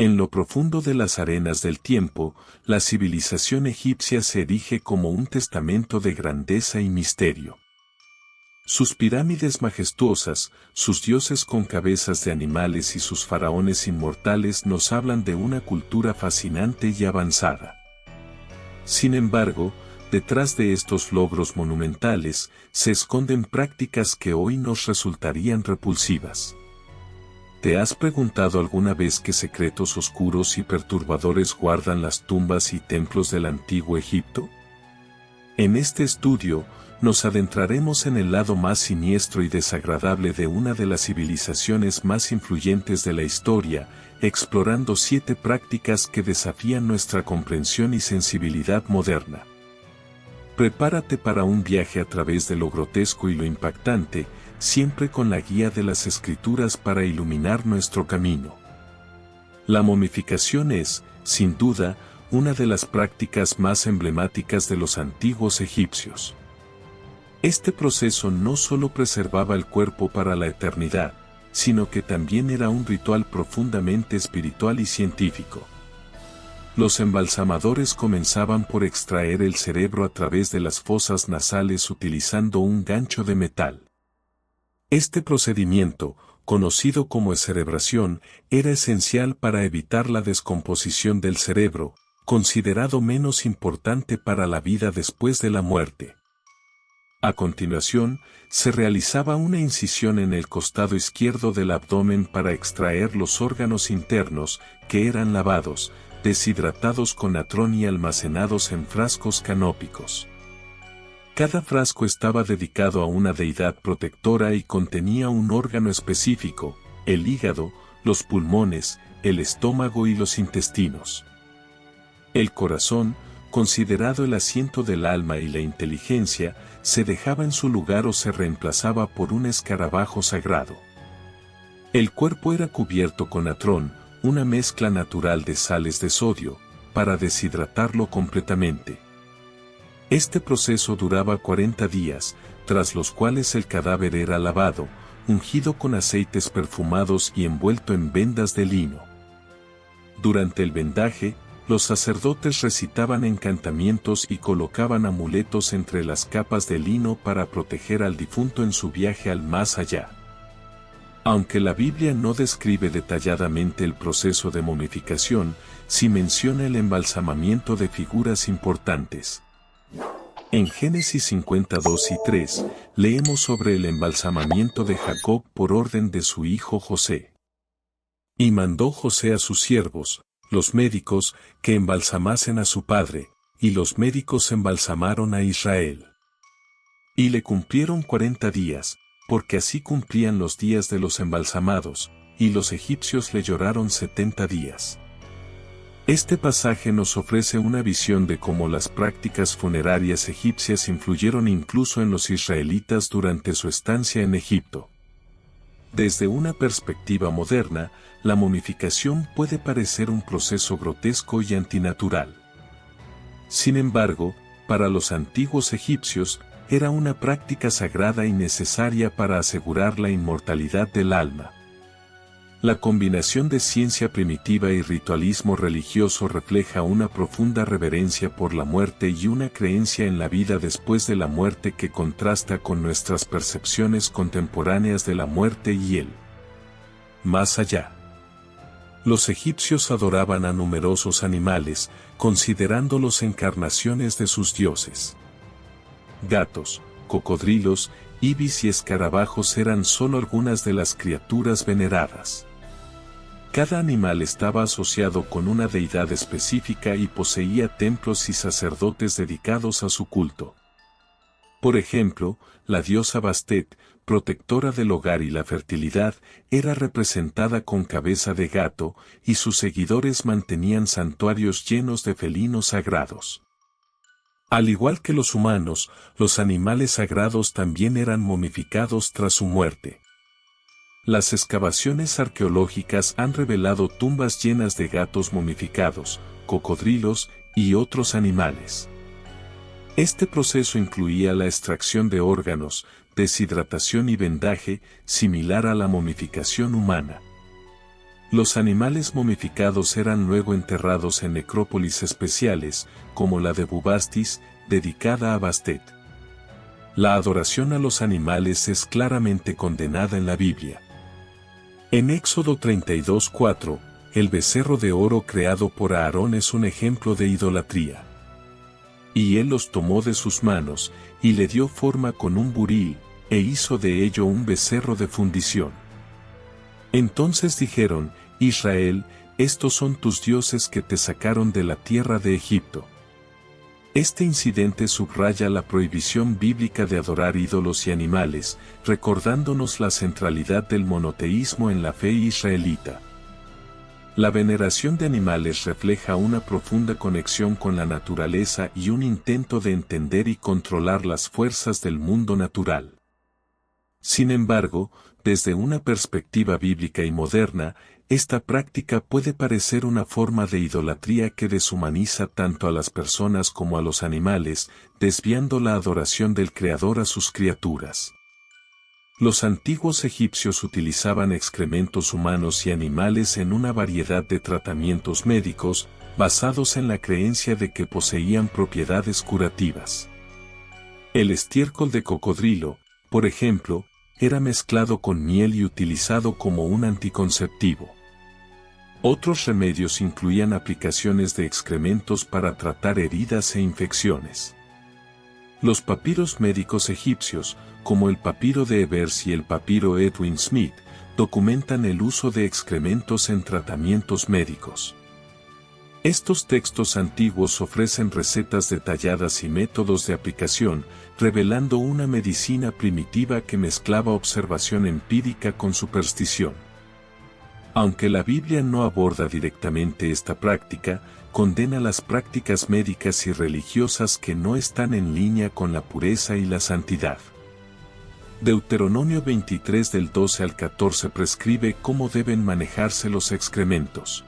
En lo profundo de las arenas del tiempo, la civilización egipcia se erige como un testamento de grandeza y misterio. Sus pirámides majestuosas, sus dioses con cabezas de animales y sus faraones inmortales nos hablan de una cultura fascinante y avanzada. Sin embargo, detrás de estos logros monumentales, se esconden prácticas que hoy nos resultarían repulsivas. ¿Te has preguntado alguna vez qué secretos oscuros y perturbadores guardan las tumbas y templos del antiguo Egipto? En este estudio, nos adentraremos en el lado más siniestro y desagradable de una de las civilizaciones más influyentes de la historia, explorando 7 prácticas que desafían nuestra comprensión y sensibilidad moderna. Prepárate para un viaje a través de lo grotesco y lo impactante, siempre con la guía de las Escrituras para iluminar nuestro camino. La momificación es, sin duda, una de las prácticas más emblemáticas de los antiguos egipcios. Este proceso no solo preservaba el cuerpo para la eternidad, sino que también era un ritual profundamente espiritual y científico. Los embalsamadores comenzaban por extraer el cerebro a través de las fosas nasales utilizando un gancho de metal. Este procedimiento, conocido como cerebración, era esencial para evitar la descomposición del cerebro, considerado menos importante para la vida después de la muerte. A continuación, se realizaba una incisión en el costado izquierdo del abdomen para extraer los órganos internos, que eran lavados, deshidratados con natrón y almacenados en frascos canópicos. Cada frasco estaba dedicado a una deidad protectora y contenía un órgano específico: el hígado, los pulmones, el estómago y los intestinos. El corazón, considerado el asiento del alma y la inteligencia, se dejaba en su lugar o se reemplazaba por un escarabajo sagrado. El cuerpo era cubierto con natrón, una mezcla natural de sales de sodio, para deshidratarlo completamente. Este proceso duraba 40 días, tras los cuales el cadáver era lavado, ungido con aceites perfumados y envuelto en vendas de lino. Durante el vendaje, los sacerdotes recitaban encantamientos y colocaban amuletos entre las capas de lino para proteger al difunto en su viaje al más allá. Aunque la Biblia no describe detalladamente el proceso de momificación, sí menciona el embalsamamiento de figuras importantes. En Génesis 52 y 3, leemos sobre el embalsamamiento de Jacob por orden de su hijo José. Y mandó José a sus siervos, los médicos, que embalsamasen a su padre, y los médicos embalsamaron a Israel. Y le cumplieron 40 días, porque así cumplían los días de los embalsamados, y los egipcios le lloraron 70 días. Este pasaje nos ofrece una visión de cómo las prácticas funerarias egipcias influyeron incluso en los israelitas durante su estancia en Egipto. Desde una perspectiva moderna, la momificación puede parecer un proceso grotesco y antinatural. Sin embargo, para los antiguos egipcios, era una práctica sagrada y necesaria para asegurar la inmortalidad del alma. La combinación de ciencia primitiva y ritualismo religioso refleja una profunda reverencia por la muerte y una creencia en la vida después de la muerte que contrasta con nuestras percepciones contemporáneas de la muerte y el más allá. Los egipcios adoraban a numerosos animales, considerándolos encarnaciones de sus dioses. Gatos, cocodrilos, ibis y escarabajos eran solo algunas de las criaturas veneradas. Cada animal estaba asociado con una deidad específica y poseía templos y sacerdotes dedicados a su culto. Por ejemplo, la diosa Bastet, protectora del hogar y la fertilidad, era representada con cabeza de gato, y sus seguidores mantenían santuarios llenos de felinos sagrados. Al igual que los humanos, los animales sagrados también eran momificados tras su muerte. Las excavaciones arqueológicas han revelado tumbas llenas de gatos momificados, cocodrilos y otros animales. Este proceso incluía la extracción de órganos, deshidratación y vendaje, similar a la momificación humana. Los animales momificados eran luego enterrados en necrópolis especiales, como la de Bubastis, dedicada a Bastet. La adoración a los animales es claramente condenada en la Biblia. En Éxodo 32:4, el becerro de oro creado por Aarón es un ejemplo de idolatría. Y él los tomó de sus manos, y le dio forma con un buril, e hizo de ello un becerro de fundición. Entonces dijeron: Israel, estos son tus dioses que te sacaron de la tierra de Egipto. Este incidente subraya la prohibición bíblica de adorar ídolos y animales, recordándonos la centralidad del monoteísmo en la fe israelita. La veneración de animales refleja una profunda conexión con la naturaleza y un intento de entender y controlar las fuerzas del mundo natural. Sin embargo, desde una perspectiva bíblica y moderna, esta práctica puede parecer una forma de idolatría que deshumaniza tanto a las personas como a los animales, desviando la adoración del Creador a sus criaturas. Los antiguos egipcios utilizaban excrementos humanos y animales en una variedad de tratamientos médicos, basados en la creencia de que poseían propiedades curativas. El estiércol de cocodrilo, por ejemplo, era mezclado con miel y utilizado como un anticonceptivo. Otros remedios incluían aplicaciones de excrementos para tratar heridas e infecciones. Los papiros médicos egipcios, como el papiro de Ebers y el papiro Edwin Smith, documentan el uso de excrementos en tratamientos médicos. Estos textos antiguos ofrecen recetas detalladas y métodos de aplicación, revelando una medicina primitiva que mezclaba observación empírica con superstición. Aunque la Biblia no aborda directamente esta práctica, condena las prácticas médicas y religiosas que no están en línea con la pureza y la santidad. Deuteronomio 23 del 12 al 14 prescribe cómo deben manejarse los excrementos.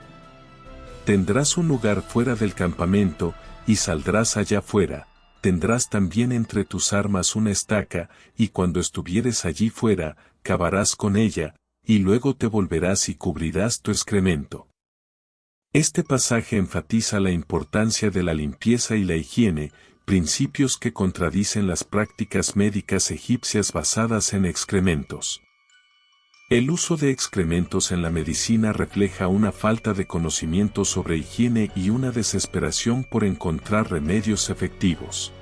Tendrás un lugar fuera del campamento, y saldrás allá fuera, tendrás también entre tus armas una estaca, y cuando estuvieres allí fuera, cavarás con ella, y luego te volverás y cubrirás tu excremento. Este pasaje enfatiza la importancia de la limpieza y la higiene, principios que contradicen las prácticas médicas egipcias basadas en excrementos. El uso de excrementos en la medicina refleja una falta de conocimiento sobre higiene y una desesperación por encontrar remedios efectivos.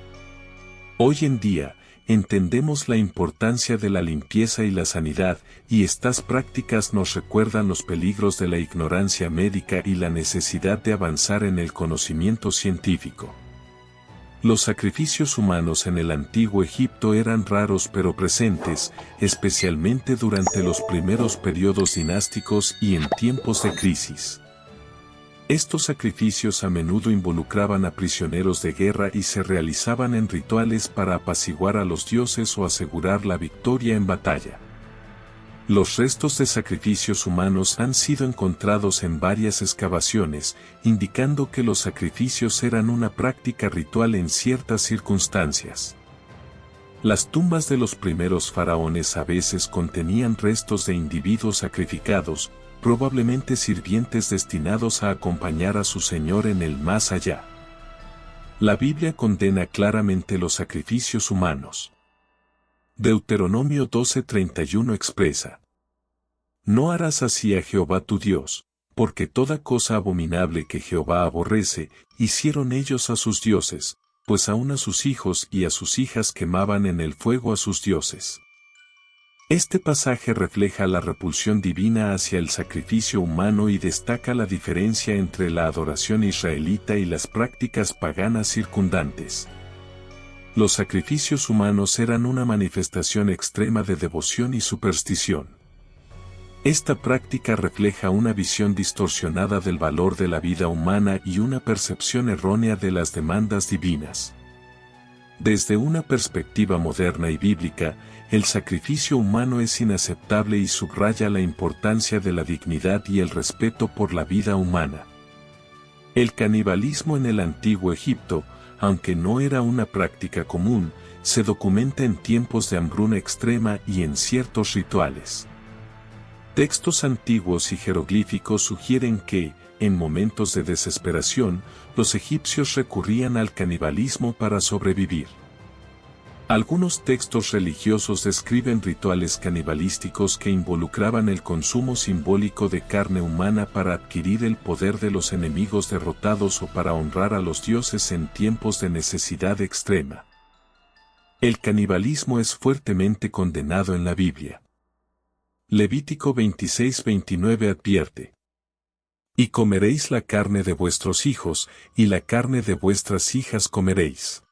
Hoy en día, entendemos la importancia de la limpieza y la sanidad, y estas prácticas nos recuerdan los peligros de la ignorancia médica y la necesidad de avanzar en el conocimiento científico. Los sacrificios humanos en el antiguo Egipto eran raros pero presentes, especialmente durante los primeros periodos dinásticos y en tiempos de crisis. Estos sacrificios a menudo involucraban a prisioneros de guerra y se realizaban en rituales para apaciguar a los dioses o asegurar la victoria en batalla. Los restos de sacrificios humanos han sido encontrados en varias excavaciones, indicando que los sacrificios eran una práctica ritual en ciertas circunstancias. Las tumbas de los primeros faraones a veces contenían restos de individuos sacrificados, probablemente sirvientes destinados a acompañar a su señor en el más allá. La Biblia condena claramente los sacrificios humanos. Deuteronomio 12:31 expresa: No harás así a Jehová tu Dios, porque toda cosa abominable que Jehová aborrece, hicieron ellos a sus dioses, pues aun a sus hijos y a sus hijas quemaban en el fuego a sus dioses. Este pasaje refleja la repulsión divina hacia el sacrificio humano y destaca la diferencia entre la adoración israelita y las prácticas paganas circundantes. Los sacrificios humanos eran una manifestación extrema de devoción y superstición. Esta práctica refleja una visión distorsionada del valor de la vida humana y una percepción errónea de las demandas divinas. Desde una perspectiva moderna y bíblica, el sacrificio humano es inaceptable y subraya la importancia de la dignidad y el respeto por la vida humana. El canibalismo en el antiguo Egipto, aunque no era una práctica común, se documenta en tiempos de hambruna extrema y en ciertos rituales. Textos antiguos y jeroglíficos sugieren que, en momentos de desesperación, los egipcios recurrían al canibalismo para sobrevivir. Algunos textos religiosos describen rituales canibalísticos que involucraban el consumo simbólico de carne humana para adquirir el poder de los enemigos derrotados o para honrar a los dioses en tiempos de necesidad extrema. El canibalismo es fuertemente condenado en la Biblia. Levítico 26:29 advierte: Y comeréis la carne de vuestros hijos, y la carne de vuestras hijas comeréis.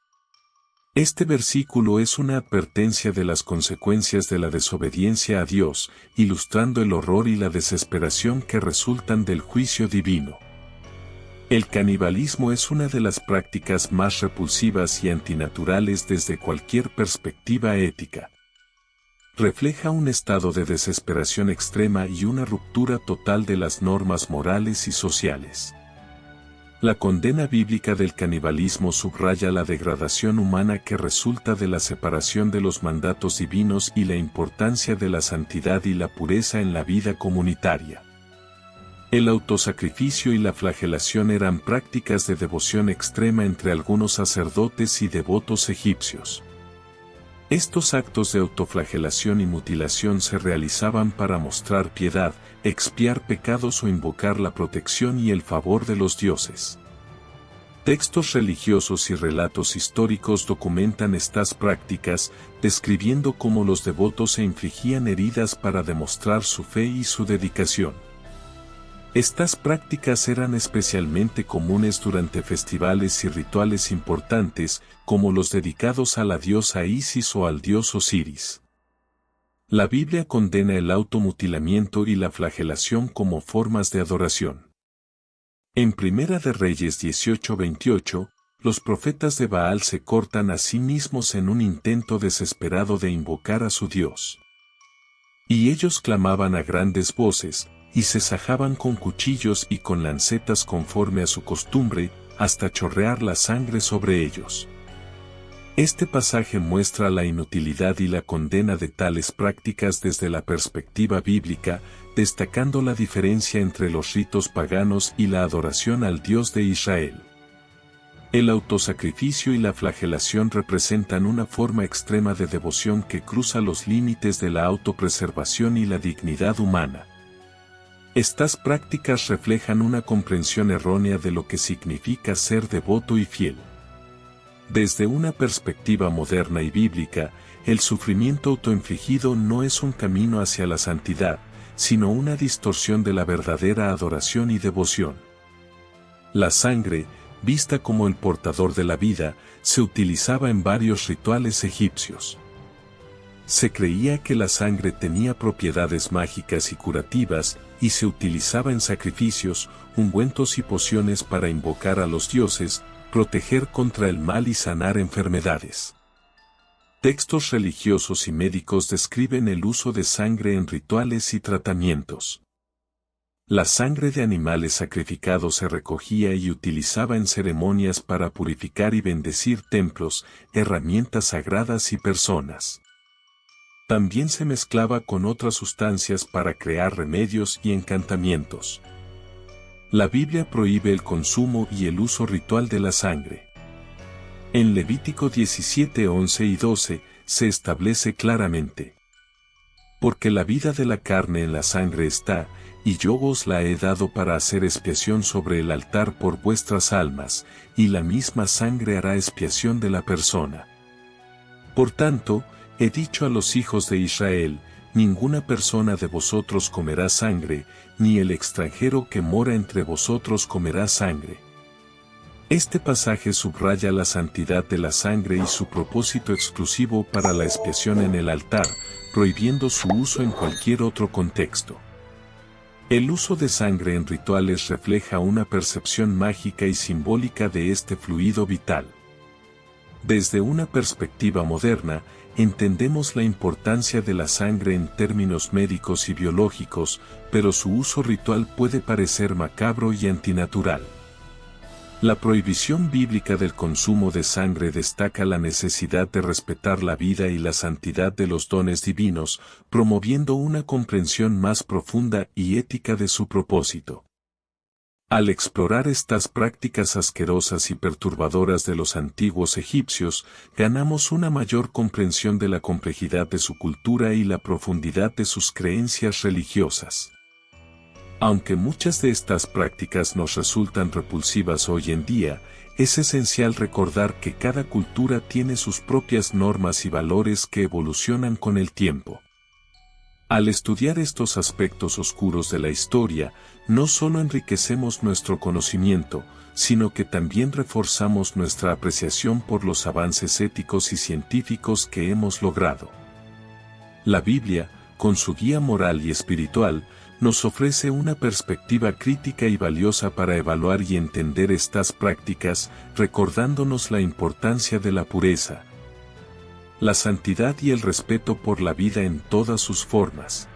Este versículo es una advertencia de las consecuencias de la desobediencia a Dios, ilustrando el horror y la desesperación que resultan del juicio divino. El canibalismo es una de las prácticas más repulsivas y antinaturales desde cualquier perspectiva ética. Refleja un estado de desesperación extrema y una ruptura total de las normas morales y sociales. La condena bíblica del canibalismo subraya la degradación humana que resulta de la separación de los mandatos divinos y la importancia de la santidad y la pureza en la vida comunitaria. El autosacrificio y la flagelación eran prácticas de devoción extrema entre algunos sacerdotes y devotos egipcios. Estos actos de autoflagelación y mutilación se realizaban para mostrar piedad, expiar pecados o invocar la protección y el favor de los dioses. Textos religiosos y relatos históricos documentan estas prácticas, describiendo cómo los devotos se infligían heridas para demostrar su fe y su dedicación. Estas prácticas eran especialmente comunes durante festivales y rituales importantes, como los dedicados a la diosa Isis o al dios Osiris. La Biblia condena el automutilamiento y la flagelación como formas de adoración. En Primera de Reyes 18:28, los profetas de Baal se cortan a sí mismos en un intento desesperado de invocar a su Dios. Y ellos clamaban a grandes voces, y se sajaban con cuchillos y con lancetas conforme a su costumbre, hasta chorrear la sangre sobre ellos. Este pasaje muestra la inutilidad y la condena de tales prácticas desde la perspectiva bíblica, destacando la diferencia entre los ritos paganos y la adoración al Dios de Israel. El autosacrificio y la flagelación representan una forma extrema de devoción que cruza los límites de la autopreservación y la dignidad humana. Estas prácticas reflejan una comprensión errónea de lo que significa ser devoto y fiel. Desde una perspectiva moderna y bíblica, el sufrimiento autoinfligido no es un camino hacia la santidad, sino una distorsión de la verdadera adoración y devoción. La sangre, vista como el portador de la vida, se utilizaba en varios rituales egipcios. Se creía que la sangre tenía propiedades mágicas y curativas, y se utilizaba en sacrificios, ungüentos y pociones para invocar a los dioses, proteger contra el mal y sanar enfermedades. Textos religiosos y médicos describen el uso de sangre en rituales y tratamientos. La sangre de animales sacrificados se recogía y utilizaba en ceremonias para purificar y bendecir templos, herramientas sagradas y personas. También se mezclaba con otras sustancias para crear remedios y encantamientos. La Biblia prohíbe el consumo y el uso ritual de la sangre. En Levítico 17:11 y 12 se establece claramente: porque la vida de la carne en la sangre está, y yo os la he dado para hacer expiación sobre el altar por vuestras almas, y la misma sangre hará expiación de la persona. Por tanto, he dicho a los hijos de Israel: ninguna persona de vosotros comerá sangre, ni el extranjero que mora entre vosotros comerá sangre. Este pasaje subraya la santidad de la sangre y su propósito exclusivo para la expiación en el altar, prohibiendo su uso en cualquier otro contexto. El uso de sangre en rituales refleja una percepción mágica y simbólica de este fluido vital. Desde una perspectiva moderna, entendemos la importancia de la sangre en términos médicos y biológicos, pero su uso ritual puede parecer macabro y antinatural. La prohibición bíblica del consumo de sangre destaca la necesidad de respetar la vida y la santidad de los dones divinos, promoviendo una comprensión más profunda y ética de su propósito. Al explorar estas prácticas asquerosas y perturbadoras de los antiguos egipcios, ganamos una mayor comprensión de la complejidad de su cultura y la profundidad de sus creencias religiosas. Aunque muchas de estas prácticas nos resultan repulsivas hoy en día, es esencial recordar que cada cultura tiene sus propias normas y valores que evolucionan con el tiempo. Al estudiar estos aspectos oscuros de la historia, no solo enriquecemos nuestro conocimiento, sino que también reforzamos nuestra apreciación por los avances éticos y científicos que hemos logrado. La Biblia, con su guía moral y espiritual, nos ofrece una perspectiva crítica y valiosa para evaluar y entender estas prácticas, recordándonos la importancia de la pureza, la santidad y el respeto por la vida en todas sus formas.